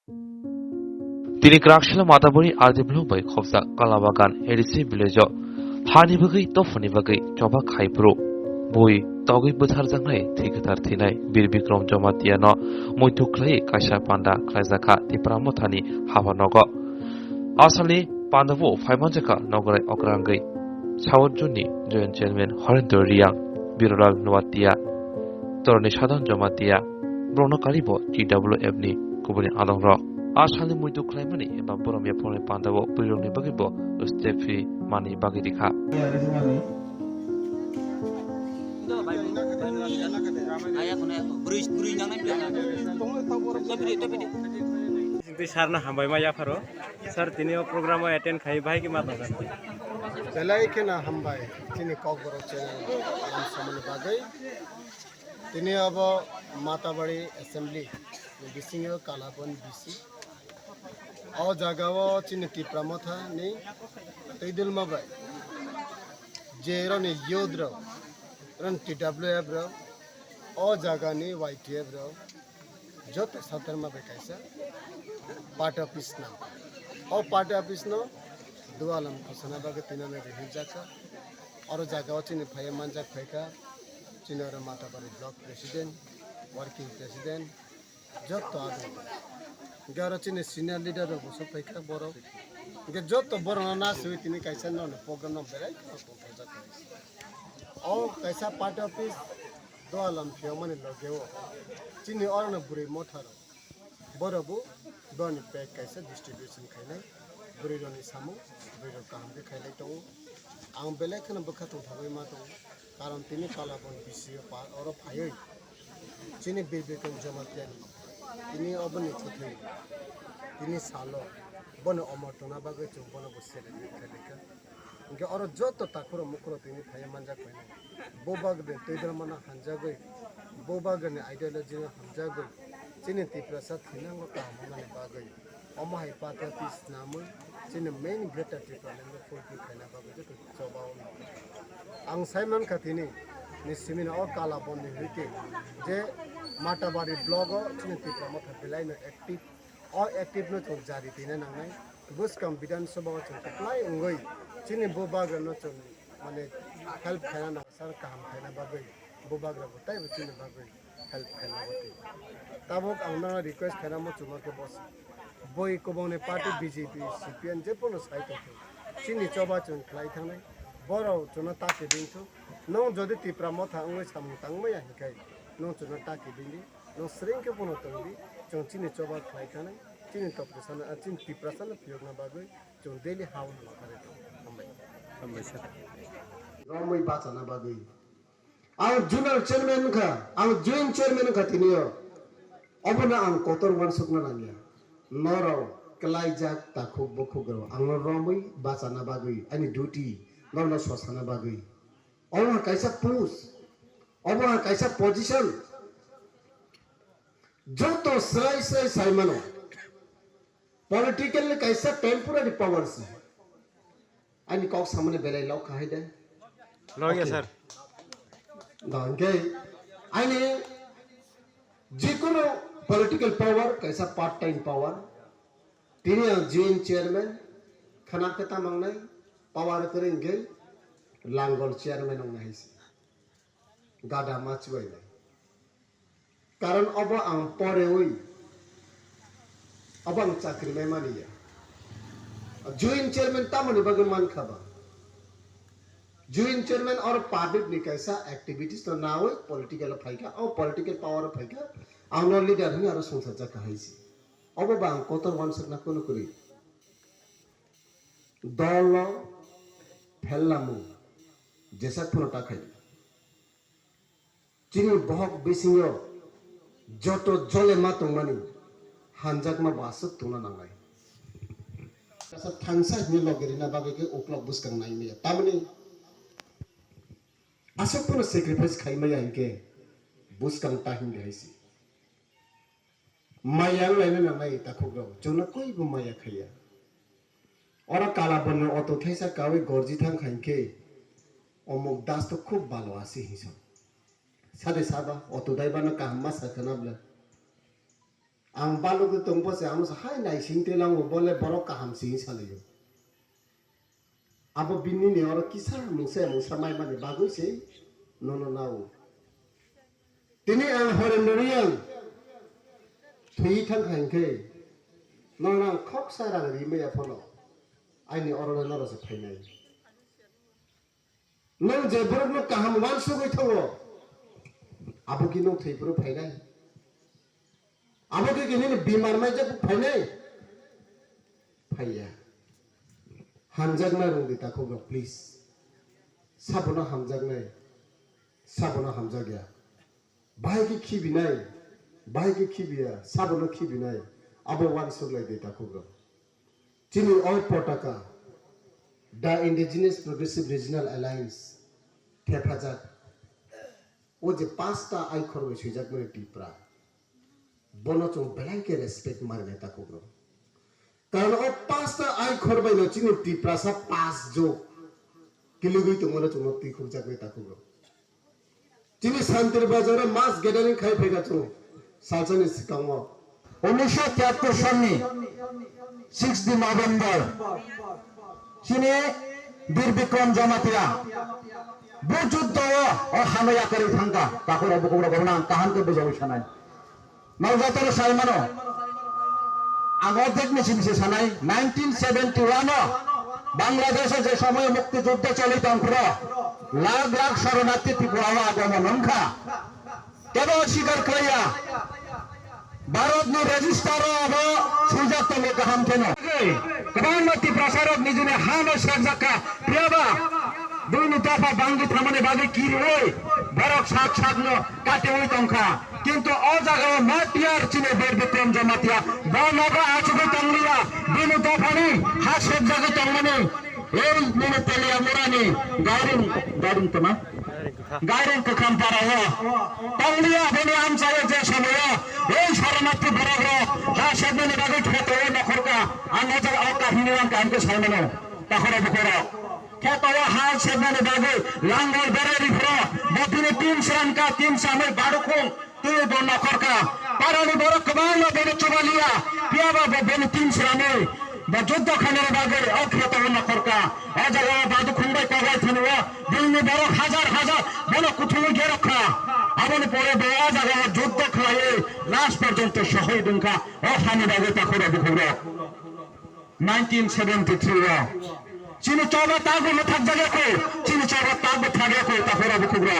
Tini Krakshila Mataburi Ardiblu by Khopsa Kalabagan Edisi Village Hanibagi Tofanibagi Choba Kaipro Bui Togi Buthar Zangai Tikatar Tinai Birbikrom Jomatiano Muituklai Kasha Panda Klaizaka Tipramothani Havanogo Asali Pandavo Faimanjaka Nogore Okrangai Sawajuni Joint Chairman Horindo Riang Biral Nuatia Torni Shadan Jomatia Brono Karibo GWF ni Kubuni Adongro Asali Muitu Claimani eba Borom Yapone Pandavo Puroni Bagibo Ustefi Mani Bagidika Sarna hambai maya faro sir tinio program attend khai bhai ki mata gan belai kena hambai tini kokboro channel nam samane bagai tini abo matabari assembly bisingyo kalapon bisi aw jagawo tini tipramotha ni teidul mabai jero ni yodro ran TWF ro aw jaga ni YTF ro jot satar mabai kaisa party office ना और party office no दुआलम खुशना बागे तीना में रह जाका और जागा चिन फाय मानजा फायका चिनर माता बारी ब्लॉक प्रेसिडेंट वर्किंग प्रेसिडेंट जब तो आदि गारो चिन सीनियर लीडर रो बसो फायका बरो के जब तो बरो ना सुई तिनी कैसा न प्रोग्राम न बेराई और कैसा पार्टी ऑफिस दुआलम के मने लगेओ चिन और न बुरे मोथारो बरोबु बनी पैक कैसे डिस्ट्रीब्यूशन खाइले बुरीरोनी सामु बुरीरो काम के खाइले तो आं बेले खन बखत उठावे मा तो कारण तिनी कालाबन बिसियो पा और फायै चिनी बेबेकन जमातेन तिनी अबनि छथै तिनी सालो बन अमरटना बागे जो बन बसेले खाइलेका इनके और जो तो ताखुरो मुखरो तिनी फाय मानजा खाइले बोबाग दे तैदर मना हंजा गई बोबाग ने आइडियोलॉजी ने हंजा गई Cina tiprasat hinang ko mana bagay. Omah ipatya pis namun cina main greater tripaling ko full pi kena bagay itu coba om. Ang Simon katini ni semina or kala bondi hiti je matabari blogger cina tipramat habilai no active or active no chon jari tina nangai bus kam bidan sabah chon apply ungoi cina bobaga no chon mane help kena na sar kam kena bagay bobaga botai cina bagay help kena botai. Tabok ang mga request kaya mo cuma ke boss. Boy ko bang ne party BJP CPN je pono site ko. Chini coba chun klai thang nai. Boro chuna ta ke din chu. No jodi tipra mo thang ngoi sam tang mo ya hikai. No chuna ta ke din di. No sring ke pono tang di. Chun chini coba klai thang nai. Chini top ke sana chin tipra sana pyog na bagoi. Chun daily haul na kare to. Ambai sir. Romoi bacha na bagoi. Ang junior chairman ka, ang joint chairman ka tiniyo. Obana ang kotor wansuk na langya. Noro kelai jak takuk bokugro. Ang noromui baca na bagui. Ani duty. Norno swasana bagui. Obana kaisa post. Obana kaisa position. Joto sai mano. Political kaisa temporary powers. Ani kok samane belai lau kahai de. lawyer sir Dangge. Ani jikono political power कैसा part time power तीन joint chairman खाना कता मंगनाय power करेंगे लांगल chairman मंगनाय गादा माचुय कारण अब आं परे हुई अब आं चाकरी में मानिया जोइंट चेयरमैन तामने बगन मान खाबा जोइंट चेयरमैन और पब्लिक ने कैसा एक्टिविटीज तो ना हुई पॉलिटिकल फाइका और पॉलिटिकल पावर फाइका आउनो लीडर हनी आरो संसार जाका हाइसी अब बां कोतर वानसक ना कोन करी दल फेलामु जैसा फुनटा खाइ चिनि बहक बिसिङो जतो जले मातों मानि हानजाक मा बासक तुना नांगाय कसा थांसा नि लगेरिना बागे के ओक्लक बुसकां नाइमे तामनि आसकपुर सेक्रिफाइस खाइमाया इनके बुसकां ताहिं हाइसी माया लाइन ना नाई ताखुग्रो जोना कोई बु माया खैया और काला बन अतो थैसा कावे गरजी थां खाइके अमुक दास तो खूब भालो आसी हिसो सादे सादा अतो दाइबाना काहमा साखनाब्ला ang balog de tong pose ang sa hai nai sing te lang bole borok kaham sing saliyo abo binni ne ora kisar mungsa mai mane bagoi se no nau tini ang horendorian thui thang khang ke no na khok sarang ri me ya phono ai ni ora na ra se phainai nang je borok no kaham wan su goi thawo abo ki no thei pro phainai abo ki ni bimar mai je phainai phaiya hamjagnai rong dita ko please sabona hamjagya bai ki khibinai bai ki khibia sabona khibinai abo wan su lai dita ko chini all potaka the indigenous progressive regional alliance thepajak o je pasta ai khorbe sujak mane tipra bono chung blanke respect marne ta ko karon o pasta ai khorbe no chini tipra sa pas jo kilugui to mona chung ti khurjak me ta ko chini santir bazar mass gathering khai phega chu salchani sikangmo 1973 সনে 6 November চীনে বীর বিক্রম জমাতিয়া বুযুদ্ধ ও হামলা করে থাকা তাকরা বকুরা বনা কাহানকে বুঝাও শোনায় নওজাতর সাইমানো আগর দেখনে চিনছে শোনায় 1971 বাংলাদেশে যে সময় মুক্তিযুদ্ধ চলিত লাখ লাখ শরণার্থী ত্রিপুরা আগমন নংখা কেবল স্বীকার করিয়া भारत ने रजिस्टर अब सुजात तले कहम थेन प्रधानमंत्री प्रसारक निजुने हानो सरजका प्रियाबा दुनु तफा बांगी थामने बागे किरोय भरक साथ साथ न काटे ओइ तंखा किंतु अ जगह माटियार चिने बेर बिक्रम जमातिया बनगा आछुको तंगलिया दुनु तफा नि हासेब जगह तंगने এই মনে তেলিয়া মুরানি গাইরিন তমা গাইরিন কে কাম পারা हो तंगलिया बने आम चाहे जे समय এই শরণার্থী বরাবর হা সেবনে বাগে খেতে ওই নখরকা আন্দাজের আওতা হিনিয়ান কামকে সাইমানো তাখরা বকরা খেতে হা সেবনে বাগে লাঙ্গল বেরেরি ফ্র বদিনে 3 শ্রানকা 3 সামে বাড়ুকো তুই বন নখরকা পারানি বড় কবাল বড় চবালিয়া পিয়াবা বনে 3 শ্রানে বা যুদ্ধ খানের বাগে অখ্যাত নখরকা আজাগা বাদু খুন্ডাই কাগাই থনওয়া দিনে বড় হাজার হাজার বড় কুথুমি গে রাখা আমন পরে বেয়া জায়গা যুদ্ধ খায়ে লাশ পর্যন্ত শহীদ উনকা ও হানি বাগে তাকরা বুকুরা 1973 চিনি চবা তাগো থাক জায়গা কো চিনি চবা তাগো থাগে কো তাকরা বুকুরা